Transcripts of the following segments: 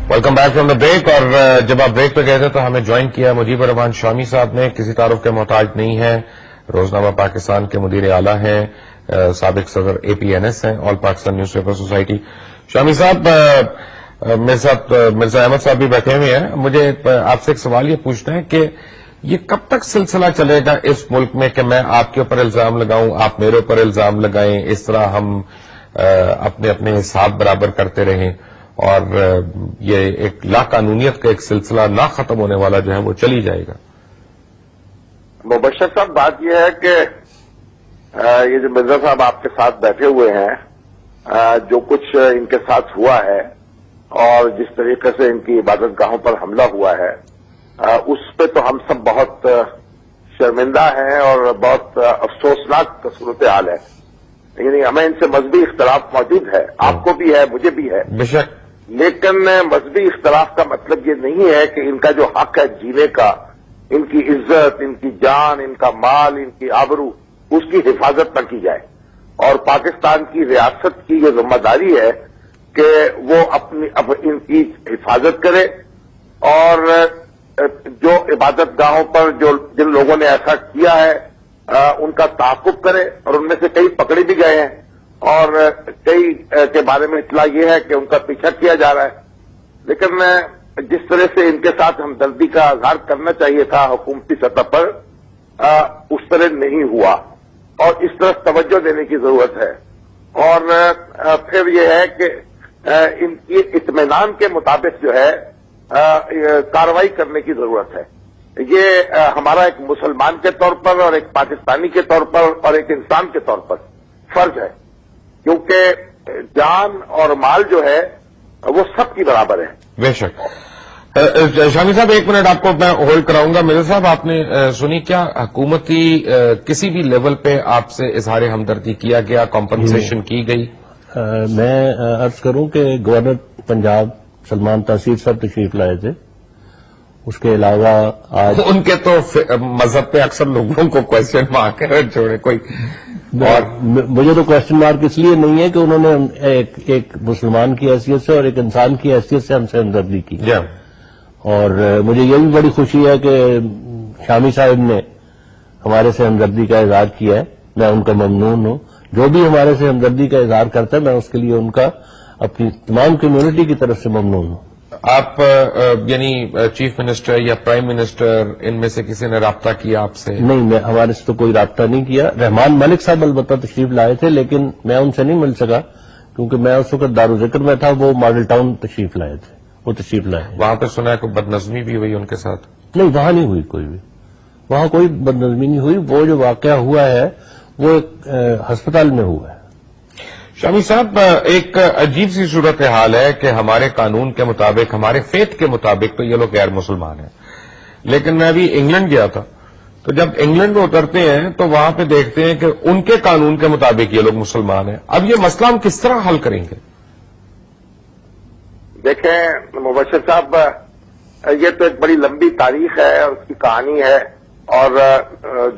Welcome back from the break. اور جب آپ بریک پہ گئے تھے تو ہمیں جوائن کیا مجیب الرحمان شامی صاحب نے. کسی تعارف کے محتاج نہیں ہے, روزنامہ پاکستان کے مدیر اعلیٰ ہیں, سابق صدر APNS ہیں, آل پاکستان نیوز پیپر سوسائٹی. شامی صاحب, میرے ساتھ مرزا احمد صاحب بھی بیٹھے ہوئے ہیں. مجھے آپ سے ایک سوال یہ پوچھنا ہے کہ یہ کب تک سلسلہ چلے گا اس ملک میں کہ میں آپ کے اوپر الزام لگاؤں, آپ میرے اوپر الزام لگائیں, اس طرح ہم اپنے اپنے حساب برابر کرتے رہیں اور یہ ایک لا قانونیت کا ایک سلسلہ نہ ختم ہونے والا جو ہے وہ چلی جائے گا؟ مبشر صاحب, بات یہ ہے کہ یہ جو مرزا صاحب آپ کے ساتھ بیٹھے ہوئے ہیں, جو کچھ ان کے ساتھ ہوا ہے اور جس طریقے سے ان کی عبادت گاہوں پر حملہ ہوا ہے, اس پہ تو ہم سب بہت شرمندہ ہیں اور بہت افسوسناک صورتحال ہے. یعنی ہمیں ان سے مذہبی اختلاف موجود ہے, آپ کو بھی ہے, مجھے بھی ہے, بے شک, لیکن مذہبی اختلاف کا مطلب یہ نہیں ہے کہ ان کا جو حق ہے جینے کا, ان کی عزت, ان کی جان, ان کا مال, ان کی آبرو, اس کی حفاظت نہ کی جائے. اور پاکستان کی ریاست کی یہ ذمہ داری ہے کہ وہ ان کی حفاظت کرے اور جو عبادت گاہوں پر جن لوگوں نے ایسا کیا ہے ان کا تعاقب کرے. اور ان میں سے کئی پکڑے بھی گئے ہیں اور کئی کے بارے میں اطلاع یہ ہے کہ ان کا پیچھا کیا جا رہا ہے. لیکن جس طرح سے ان کے ساتھ ہمدردی کا اظہار کرنا چاہیے تھا حکومتی سطح پر, اس طرح نہیں ہوا اور اس طرح توجہ دینے کی ضرورت ہے. اور پھر یہ ہے کہ ان کی اطمینان کے مطابق جو ہے کارروائی کرنے کی ضرورت ہے. یہ ہمارا ایک مسلمان کے طور پر اور ایک پاکستانی کے طور پر اور ایک انسان کے طور پر فرض ہے, کیونکہ جان اور مال جو ہے وہ سب کی برابر ہے. بے شک. شامی صاحب, ایک منٹ آپ کو میں ہولڈ کراؤں گا. مرزا صاحب, آپ نے سنی کیا حکومتی کسی بھی لیول پہ آپ سے اظہار ہمدردی کیا گیا, کمپنسیشن کی گئی؟ میں عرض کروں کہ گورنر پنجاب سلمان تحصیل صاحب تشریف لائے تھے. اس کے علاوہ آج ان کے تو مذہب پہ اکثر لوگوں کو کوشچن مارک چھوڑے کوئی, اور مجھے تو کوشچن مارک اس لیے نہیں ہے کہ انہوں نے ایک مسلمان کی حیثیت سے اور ایک انسان کی حیثیت سے ہم سے ہمدردی کی. اور مجھے یہ بھی بڑی خوشی ہے کہ شامی صاحب نے ہمارے سے ہمدردی کا اظہار کیا ہے. میں ان کا ممنون ہوں. جو بھی ہمارے سے ہمدردی کا اظہار کرتا ہے میں اس کے لیے ان کا اپنی تمام کمیونٹی کی طرف سے ممنون ہوں. آپ یعنی چیف منسٹر یا پرائم منسٹر ان میں سے کسی نے رابطہ کیا آپ سے؟ نہیں, ہمارے سے تو کوئی رابطہ نہیں کیا. رحمان ملک صاحب البتہ تشریف لائے تھے, لیکن میں ان سے نہیں مل سکا کیونکہ میں اس وقت دارالذکر میں تھا. وہ ماڈل ٹاؤن تشریف لائے تھے, وہ تشریف لائے. وہاں پہ سنا ہے کوئی بدنظمی بھی ہوئی ان کے ساتھ؟ نہیں, وہاں نہیں ہوئی کوئی بھی, وہاں کوئی بدنظمی نہیں ہوئی. وہ جو واقعہ ہوا ہے وہ ایک ہسپتال میں ہوا ہے. شامی صاحب, ایک عجیب سی صورتحال ہے کہ ہمارے قانون کے مطابق, ہمارے فیتھ کے مطابق تو یہ لوگ غیر مسلمان ہیں, لیکن میں ابھی انگلینڈ گیا تھا تو جب انگلینڈ میں اترتے ہیں تو وہاں پہ دیکھتے ہیں کہ ان کے قانون کے مطابق یہ لوگ مسلمان ہیں. اب یہ مسئلہ ہم کس طرح حل کریں گے؟ دیکھیں مبشر صاحب, یہ تو ایک بڑی لمبی تاریخ ہے اور اس کی کہانی ہے, اور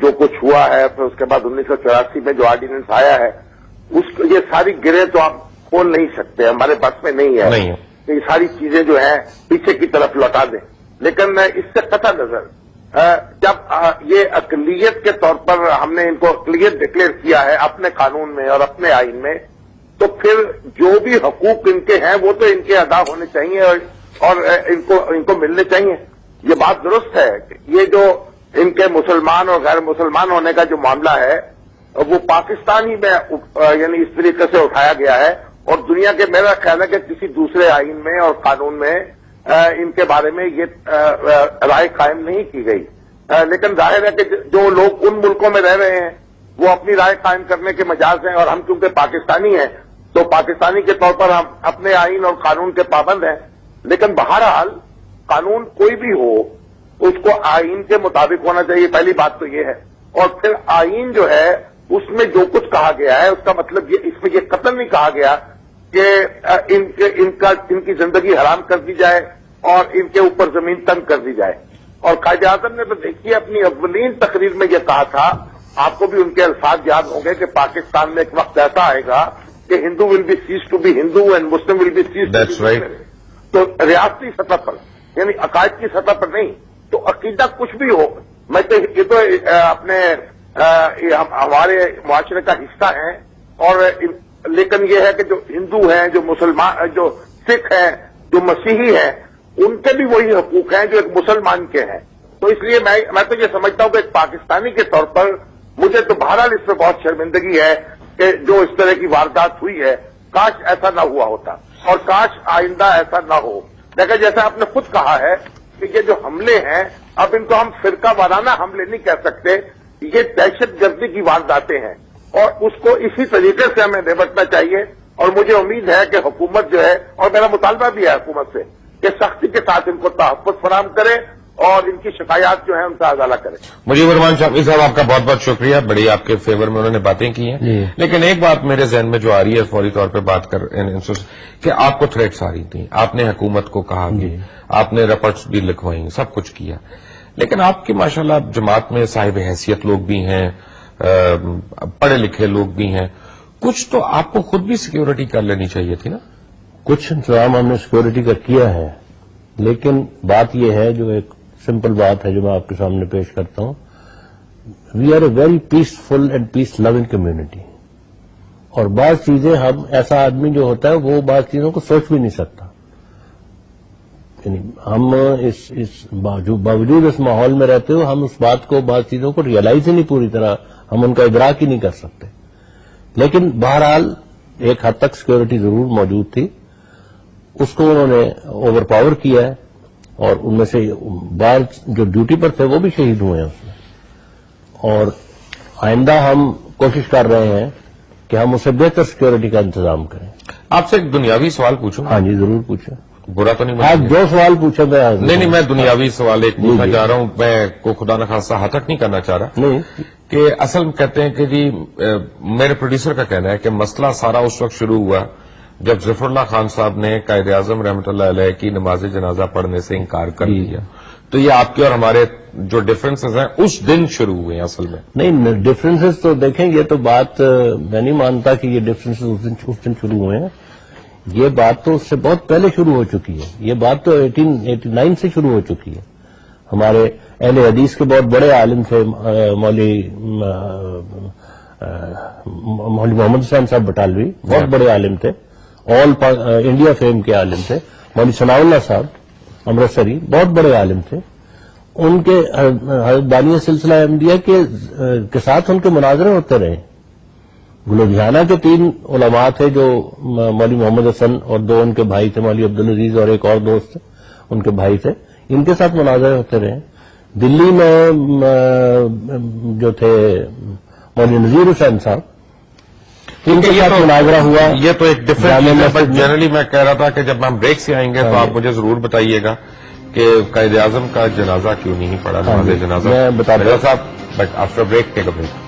جو کچھ ہوا ہے پھر اس کے بعد 1984 میں جو آرڈیننس آیا ہے یہ ساری گریں تو آپ کھول نہیں سکتے, ہمارے پاس میں نہیں ہے کہ یہ ساری چیزیں جو ہیں پیچھے کی طرف لوٹا دیں. لیکن اس سے قطع نظر جب یہ اقلیت کے طور پر ہم نے ان کو اقلیت ڈکلیئر کیا ہے اپنے قانون میں اور اپنے آئین میں, تو پھر جو بھی حقوق ان کے ہیں وہ تو ان کے ادا ہونے چاہیے اور ان کو ملنے چاہیے. یہ بات درست ہے کہ یہ جو ان کے مسلمان اور غیر مسلمان ہونے کا جو معاملہ ہے وہ پاکستان ہی میں یعنی اس طریقے سے اٹھایا گیا ہے, اور دنیا کے میرا خیال ہے کہ کسی دوسرے آئین میں اور قانون میں ان کے بارے میں یہ رائے قائم نہیں کی گئی. لیکن ظاہر ہے کہ جو لوگ ان ملکوں میں رہ رہے ہیں وہ اپنی رائے قائم کرنے کے مجاز ہیں, اور ہم چونکہ پاکستانی ہیں تو پاکستانی کے طور پر ہم اپنے آئین اور قانون کے پابند ہیں. لیکن بہرحال قانون کوئی بھی ہو اس کو آئین کے مطابق ہونا چاہیے, پہلی بات تو یہ ہے. اور پھر آئین جو ہے اس میں جو کچھ کہا گیا ہے اس کا مطلب یہ, اس میں یہ قتل نہیں کہا گیا کہ ان کی زندگی حرام کر دی جائے اور ان کے اوپر زمین تنگ کر دی جائے. اور قائد اعظم نے تو دیکھیے اپنی اولین تقریر میں یہ کہا تھا, آپ کو بھی ان کے الفاظ یاد ہوں گے کہ پاکستان میں ایک وقت ایسا آئے گا کہ Hindu will be cease to be Hindu and Muslim will be cease to be Muslim. تو ریاستی سطح پر یعنی عقائد کی سطح پر نہیں، تو عقیدہ کچھ بھی ہو، میں تو یہ تو اپنے ہمارے معاشرے کا حصہ ہیں، اور لیکن یہ ہے کہ جو ہندو ہیں، جو مسلمان، جو سکھ ہیں، جو مسیحی ہیں، ان کے بھی وہی حقوق ہیں جو ایک مسلمان کے ہیں. تو اس لیے میں تو یہ سمجھتا ہوں کہ ایک پاکستانی کے طور پر مجھے تو بہرحال اس میں بہت شرمندگی ہے کہ جو اس طرح کی واردات ہوئی ہے، کاش ایسا نہ ہوا ہوتا اور کاش آئندہ ایسا نہ ہو. لیکن جیسا آپ نے خود کہا ہے کہ یہ جو حملے ہیں، اب ان کو ہم فرقہ وارانہ حملے نہیں کہہ سکتے، یہ دہشت گردی کی وارداتیں ہیں، اور اس کو اسی طریقے سے ہمیں نمٹنا چاہیے. اور مجھے امید ہے کہ حکومت جو ہے، اور میرا مطالبہ بھی ہے حکومت سے، کہ سختی کے ساتھ ان کو تحفظ فراہم کرے اور ان کی شکایات جو ہیں ان کا ازالہ کرے. مجیب الرحمان شامی صاحب، آپ کا بہت بہت شکریہ، بڑی آپ کے فیور میں انہوں نے باتیں کی ہیں. لیکن ایک بات میرے ذہن میں جو آ رہی ہے فوری طور پہ بات کر کہ آپ کو تھریٹس آ رہی تھیں، آپ نے حکومت کو کہا کہ آپ نے رپورٹس بھی لکھوائیں، سب کچھ کیا، لیکن آپ کی ماشاءاللہ جماعت میں صاحب حیثیت لوگ بھی ہیں، پڑھے لکھے لوگ بھی ہیں، کچھ تو آپ کو خود بھی سیکیورٹی کر لینی چاہیے تھی نا. کچھ انتظام ہم نے سیکورٹی کا کیا ہے، لیکن بات یہ ہے، جو ایک سمپل بات ہے جو میں آپ کے سامنے پیش کرتا ہوں، we are a very peaceful and peace loving community, اور بعض چیزیں ہم ایسا آدمی جو ہوتا ہے وہ بعض چیزوں کو سوچ بھی نہیں سکتا. یعنی ہم اس باوجود اس ماحول میں رہتے ہوئے ہم اس بات کو، بعض چیزوں کو ریئلائز ہی نہیں پوری طرح، ہم ان کا ادراک ہی نہیں کر سکتے. لیکن بہرحال ایک حد تک سیکورٹی ضرور موجود تھی، اس کو انہوں نے اوور پاور کیا ہے، اور ان میں سے بعض جو ڈیوٹی پر تھے وہ بھی شہید ہوئے ہیں اس میں. اور آئندہ ہم کوشش کر رہے ہیں کہ ہم اسے بہتر سیکورٹی کا انتظام کریں. آپ سے ایک دنیاوی سوال پوچھوں؟ ہاں جی، ضرور پوچھیں. برا تو نہیں؟ آپ جو سوال پوچھیں میں نہیں، میں دنیاوی سوال ایک پوچھنا چاہ رہا ہوں. میں کو خدا نخواستہ ہاتک نہیں کرنا چاہ رہا، نہیں کہ اصل میں کہتے ہیں کہ جی میرے پروڈیوسر کا کہنا ہے کہ مسئلہ سارا اس وقت شروع ہوا جب ظفر اللہ خان صاحب نے قائد اعظم رحمۃ اللہ علیہ کی نماز جنازہ پڑھنے سے انکار کر دیا. تو یہ آپ کے اور ہمارے جو ڈفرینسز ہیں اس دن شروع ہوئے ہیں اصل میں؟ نہیں، ڈفرینسز تو دیکھیں، یہ تو بات میں نہیں مانتا کہ یہ ڈفرینسز اس دن شروع ہوئے ہیں. یہ بات تو اس سے بہت پہلے شروع ہو چکی ہے. یہ بات تو 1889 سے شروع ہو چکی ہے. ہمارے اہل حدیث کے بہت بڑے عالم تھے، مولوی محمد حسین صاحب بٹالوی، بہت بڑے عالم تھے، آل انڈیا فیم کے عالم تھے. مولوی ثناء اللہ صاحب امرتسری بہت بڑے عالم تھے. ان کے بانی سلسلہ احمدیہ کے ساتھ ان کے مناظرے ہوتے رہے. لدھیانہ کے 3 علماء تھے جو مولوی محمد حسن اور 2 ان کے بھائی تھے، مولوی عبدالعزیز اور ایک اور دوست ان کے بھائی تھے، ان کے ساتھ مناظرے ہوتے رہے. دلی میں جو تھے مولوی نذیر حسین صاحب، ان کے ساتھ مناظرہ ہوا. یہ تو ایک ڈفرینس ہے، بٹ جنرلی میں کہہ رہا تھا کہ جب ہم بریک سے آئیں گے تو آپ مجھے ضرور بتائیے گا کہ قائد اعظم کا جنازہ کیوں نہیں پڑا، نماز جنازہ. میں بتا دوں صاحب، but after break take a break.